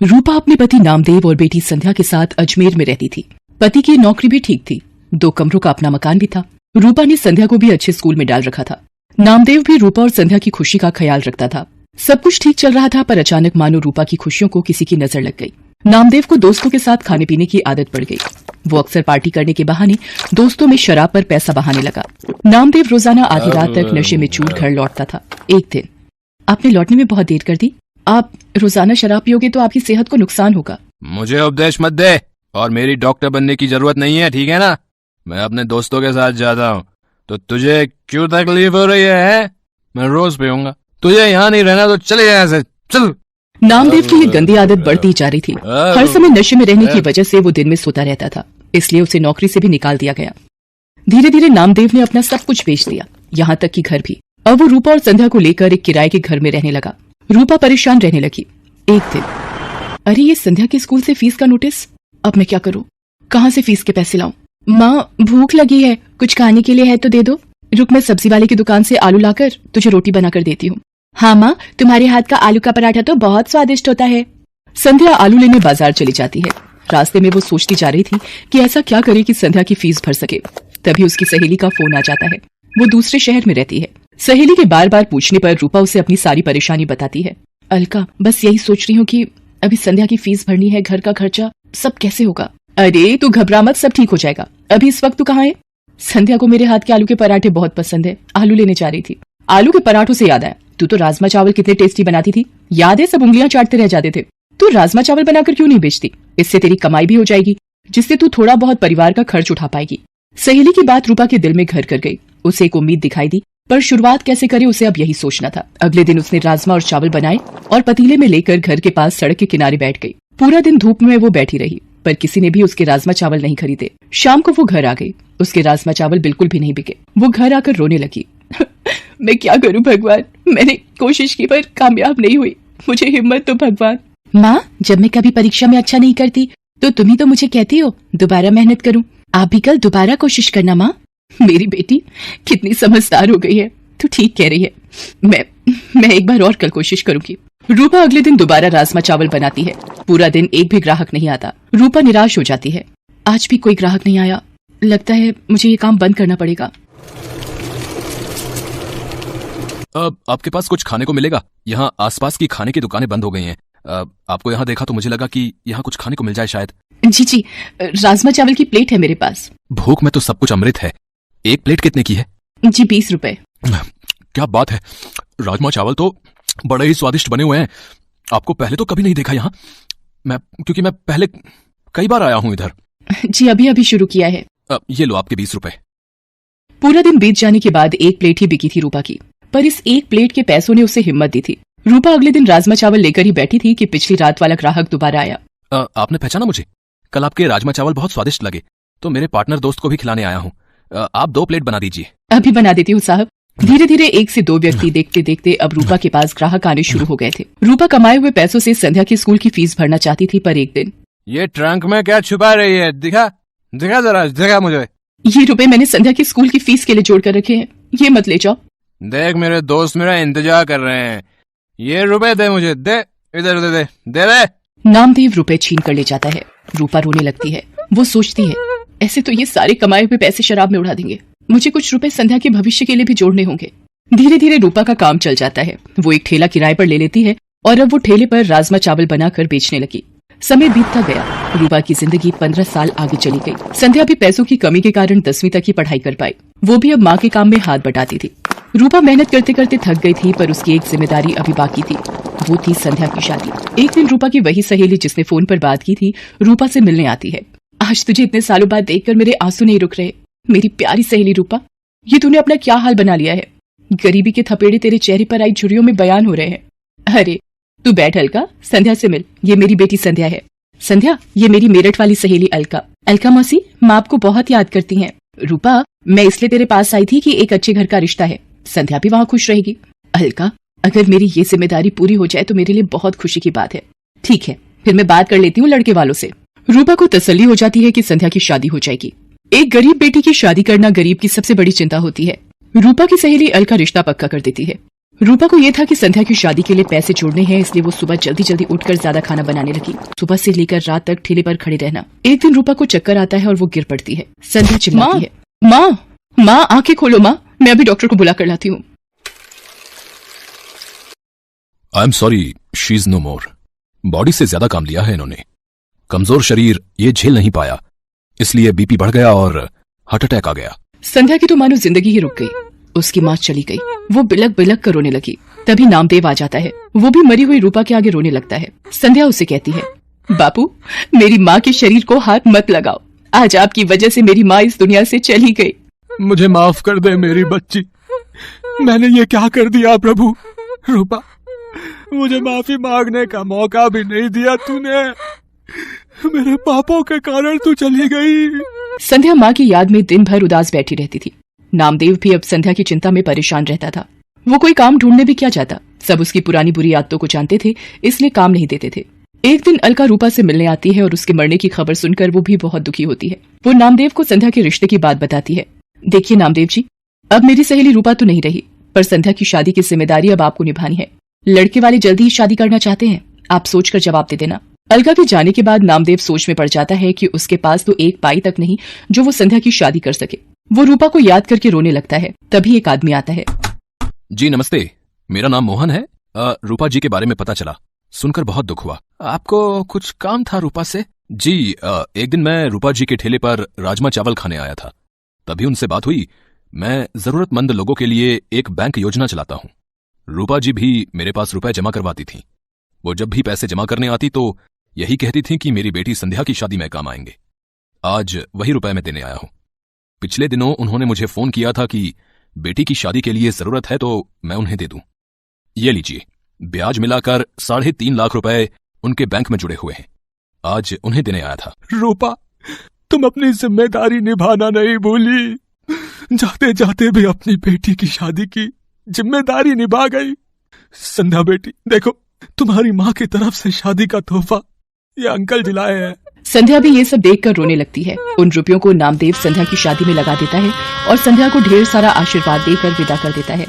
रूपा अपने पति नामदेव और बेटी संध्या के साथ अजमेर में रहती थी। पति की नौकरी भी ठीक थी, 2 कमरों का अपना मकान भी था। रूपा ने संध्या को भी अच्छे स्कूल में डाल रखा था। नामदेव भी रूपा और संध्या की खुशी का ख्याल रखता था। सब कुछ ठीक चल रहा था, पर अचानक मानो रूपा की खुशियों को किसी की नजर लग गई। नामदेव को दोस्तों के साथ खाने पीने की आदत पड़ गई। वो अक्सर पार्टी करने के बहाने दोस्तों में शराब पर पैसा बहाने लगा। नामदेव रोजाना आधी रात तक नशे में चूर घर लौटता था। एक दिन, आपने लौटने में बहुत देर कर दी। आप रोजाना शराब पियोगे तो आपकी सेहत को नुकसान होगा। मुझे उपदेश मत दे, और मेरी डॉक्टर बनने की जरूरत नहीं है, ठीक है ना? मैं अपने दोस्तों के साथ जाता हूँ, तो तुझे क्यों तकलीफ हो रही है? मैं रोज पीऊंगा। तुझे यहाँ नहीं रहना तो चले जाए ऐसे, चल। नामदेव की ये गंदी आदत बढ़ती जा रही थी। हर समय नशे में रहने की वजह से वो दिन में सोता रहता था, इसलिए उसे नौकरी से भी निकाल दिया गया। धीरे धीरे नामदेव ने अपना सब कुछ बेच दिया, यहाँ तक कि घर भी। अब वो रूपा और संध्या को लेकर एक किराए के घर में रहने लगा। रूपा परेशान रहने लगी। एक दिन, अरे ये संध्या के स्कूल से फीस का नोटिस, अब मैं क्या करूं? कहाँ से फीस के पैसे लाऊं? माँ, भूख लगी है, कुछ खाने के लिए है तो दे दो। रुक, मैं सब्जी वाले की दुकान से आलू लाकर तुझे रोटी बनाकर देती हूँ। हाँ माँ, तुम्हारे हाथ का आलू का पराठा तो बहुत स्वादिष्ट होता है। संध्या आलू लेने बाजार चली जाती है। रास्ते में वो सोचती जा रही थी कि ऐसा क्या करे कि संध्या की फीस भर सके। तभी उसकी सहेली का फोन आ जाता है। वो दूसरे शहर में रहती है। सहेली के बार बार पूछने पर रूपा उसे अपनी सारी परेशानी बताती है। अलका, बस यही सोच रही हूँ कि अभी संध्या की फीस भरनी है, घर का खर्चा, सब कैसे होगा। अरे तू घबरा मत, सब ठीक हो जाएगा। अभी इस वक्त तू कहाँ है? संध्या को मेरे हाथ के आलू के पराठे बहुत पसंद है, आलू लेने जा रही थी। आलू के पराठों से याद आया, तू तो राजमा चावल कितने टेस्टी बनाती थी, याद है? सब उंगलियां चाटते रह जाते थे। तू राजमा चावल बनाकर क्यों नहीं बेचती? इससे तेरी कमाई भी हो जाएगी, जिससे तू थोड़ा बहुत परिवार का खर्च उठा पाएगी। सहेली की बात रूपा के दिल में घर कर गई। उसे एक उम्मीद दिखाई दी, पर शुरुआत कैसे करे उसे अब यही सोचना था। अगले दिन उसने राजमा और चावल बनाए और पतीले में लेकर घर के पास सड़क के किनारे बैठ गई। पूरा दिन धूप में वो बैठी रही, पर किसी ने भी उसके राजमा चावल नहीं खरीदे। शाम को वो घर आ गई। उसके राजमा चावल बिल्कुल भी नहीं बिके। वो घर आकर रोने लगी। मैं क्या करूं भगवान, मैंने कोशिश की पर कामयाब नहीं हुई, मुझे हिम्मत दो भगवान। माँ, जब मैं कभी परीक्षा में अच्छा नहीं करती तो तुम ही तो मुझे कहती हो दोबारा मेहनत करूं। आप भी कल दोबारा कोशिश करना माँ। मेरी बेटी कितनी समझदार हो गई है, तू ठीक कह रही है। मैं एक बार और कल कोशिश करूंगी। रूपा अगले दिन दोबारा राजमा चावल बनाती है। पूरा दिन एक भी ग्राहक नहीं आता। रूपा निराश हो जाती है। आज भी कोई ग्राहक नहीं आया, लगता है मुझे ये काम बंद करना पड़ेगा। आपके पास कुछ खाने को मिलेगा? यहाँ आसपास की खाने की दुकानें बंद हो गई हैं। आपको यहाँ देखा तो मुझे लगा कि यहाँ कुछ खाने को मिल जाए शायद। जी, राजमा चावल की प्लेट है मेरे पास। भूख में तो सब कुछ अमृत है। एक प्लेट कितने की है? जी, 20 रुपए। क्या बात है, राजमा चावल तो बड़े ही स्वादिष्ट बने हुए हैं। आपको पहले तो कभी नहीं देखा यहाँ, क्योंकि मैं पहले कई बार आया हूँ इधर। जी, अभी अभी शुरू किया है। ये लो आपके 20 रुपए। पूरा दिन बीत जाने के बाद एक प्लेट ही बिकी थी रूपा की, पर इस एक प्लेट के पैसों ने उसे हिम्मत दी थी। रूपा अगले दिन राजमा चावल लेकर ही बैठी थी कि पिछली रात वाला ग्राहक दोबारा आया। आपने पहचाना मुझे? कल आपके राजमा चावल बहुत स्वादिष्ट लगे, तो मेरे पार्टनर दोस्त को भी खिलाने आया हूँ। आप 2 प्लेट बना दीजिए। अभी बना देती हूँ साहब। धीरे धीरे 1 से 2 व्यक्ति देखते देखते अब रूपा के पास ग्राहक आने शुरू हो गए थे। रूपा कमाए हुए पैसों से संध्या के स्कूल की फीस भरना चाहती थी, पर एक दिन, ये ट्रंक में क्या छुपा रही है? दिखा जरा, दिखा मुझे। ये रुपए मैंने संध्या की स्कूल की फीस के लिए जोड़ कर रखे हैं, ये मत ले जाओ। देख, मेरे दोस्त मेरा इंतजार कर रहे हैं, ये रुपए दे मुझे, दे, इधर दे, दे। नामदेव रुपए छीन कर ले जाता है। रूपा रोने लगती है। वो सोचती है, ऐसे तो ये सारे कमाए हुए पैसे शराब में उड़ा देंगे, मुझे कुछ रुपए संध्या के भविष्य के लिए भी जोड़ने होंगे। धीरे धीरे रूपा का काम चल जाता है। वो एक ठेला किराए पर ले लेती है और अब वो ठेले पर राजमा चावल बनाकर बेचने लगी। समय बीतता गया। रूपा की जिंदगी 15 साल आगे चली गई। संध्या भी पैसों की कमी के कारण 10वीं तक की पढ़ाई कर पाई। वो भी अब माँ के काम में हाथ बटाती थी। रूपा मेहनत करते करते थक गई थी, पर उसकी एक जिम्मेदारी अभी बाकी थी, वो थी संध्या की शादी। एक दिन रूपा की वही सहेली जिसने फोन पर बात की थी, रूपा से मिलने आती है। आज तुझे इतने सालों बाद देखकर मेरे आंसू नहीं रुक रहे। मेरी प्यारी सहेली रूपा, ये तूने अपना क्या हाल बना लिया है? गरीबी के थपेड़े तेरे चेहरे पर आई झुर्रियों में बयान हो रहे हैं। अरे तू बैठ अलका, संध्या से मिल, ये मेरी बेटी संध्या है। संध्या, ये मेरी मेरठ वाली सहेली अलका। अलका मौसी, माँ आपको बहुत याद करती हैं। रूपा, मैं इसलिए तेरे पास आई थी कि एक अच्छे घर का रिश्ता है, संध्या भी वहाँ खुश रहेगी। अलका, अगर मेरी ये जिम्मेदारी पूरी हो जाए तो मेरे लिए बहुत खुशी की बात है। ठीक है, फिर मैं बात कर लेती हूँ लड़के वालों से। रूपा को तसल्ली हो जाती है कि संध्या की शादी हो जाएगी। एक गरीब बेटी की शादी करना गरीब की सबसे बड़ी चिंता होती है। रूपा की सहेली अलका रिश्ता पक्का कर देती है। रूपा को यह था कि संध्या की शादी के लिए पैसे जोड़ने हैं, इसलिए वो सुबह जल्दी जल्दी उठकर ज्यादा खाना बनाने लगी। सुबह से लेकर रात तक ठेले पर खड़े रहना। एक दिन रूपा को चक्कर आता है और वो गिर पड़ती है। संध्या चिल्लाती है, माँ आंखें खोलो माँ, मैं अभी डॉक्टर को बुला कर लाती हूँ। I am sorry, she is no more. Body से ज्यादा काम लिया है इन्होंने। कमजोर शरीर ये झेल नहीं पाया, इसलिए बीपी बढ़ गया और हार्ट अटैक आ गया। संध्या की तो मानो जिंदगी ही रुक गई। उसकी माँ चली गई। वो बिलक बिलक कर रोने लगी। तभी नामदेव आ जाता है। वो भी मरी हुई रूपा के आगे रोने लगता है। संध्या उसे कहती है, बापू मेरी माँ के शरीर को हाथ मत लगाओ, आज आपकी वजह से मेरी माँ इस दुनिया से चली गई। मुझे माफ कर दे मेरी बच्ची, मैंने ये क्या कर दिया प्रभु। रूपा, मुझे माफी मांगने का मौका भी नहीं दिया तूने। मेरे पापों के कारण तू चली गई। संध्या माँ की याद में दिन भर उदास बैठी रहती थी। नामदेव भी अब संध्या की चिंता में परेशान रहता था। वो कोई काम ढूंढने भी क्या जाता, सब उसकी पुरानी बुरी आदतों को जानते थे, इसलिए काम नहीं देते थे। एक दिन अलका रूपा से मिलने आती है और उसके मरने की खबर सुनकर वो भी बहुत दुखी होती है। वो नामदेव को संध्या के रिश्ते की बात बताती है। देखिए नामदेव जी, अब मेरी सहेली रूपा तो नहीं रही, पर संध्या की शादी की जिम्मेदारी अब आपको निभानी है। लड़के वाले जल्दी ही शादी करना चाहते हैं, आप सोचकर जवाब दे देना। अलका के जाने के बाद नामदेव सोच में पड़ जाता है कि उसके पास तो एक पाई तक नहीं जो वो संध्या की शादी कर सके। वो रूपा को याद करके रोने लगता है। तभी एक आदमी आता है। जी नमस्ते, मेरा नाम मोहन है। रूपा जी के बारे में पता चला, सुनकर बहुत दुख हुआ। आपको कुछ काम था रूपा से? जी, एक दिन मैं रूपा जी के ठेले पर राजमा चावल खाने आया था, तभी उनसे बात हुई। मैं जरूरतमंद लोगों के लिए एक बैंक योजना चलाता हूँ। रूपा जी भी मेरे पास रुपए जमा करवाती थी। वो जब भी पैसे जमा करने आती तो यही कहती थी कि मेरी बेटी संध्या की शादी में काम आएंगे। आज वही रुपए मैं देने आया हूं। पिछले दिनों उन्होंने मुझे फोन किया था कि बेटी की शादी के लिए जरूरत है तो मैं उन्हें दे दूं। ये लीजिए, ब्याज मिलाकर 3.5 लाख रुपए उनके बैंक में जुड़े हुए हैं। आज उन्हें देने आया था। रूपा, तुम अपनी जिम्मेदारी निभाना नहीं भूली। जाते जाते भी अपनी बेटी की शादी की जिम्मेदारी निभा गई। संध्या बेटी, देखो तुम्हारी माँ की तरफ से शादी का तोहफा ये अंकल जी लाए हैं। संध्या भी ये सब देखकर रोने लगती है। उन रुपयों को नामदेव संध्या की शादी में लगा देता है और संध्या को ढेर सारा आशीर्वाद देकर विदा कर देता है।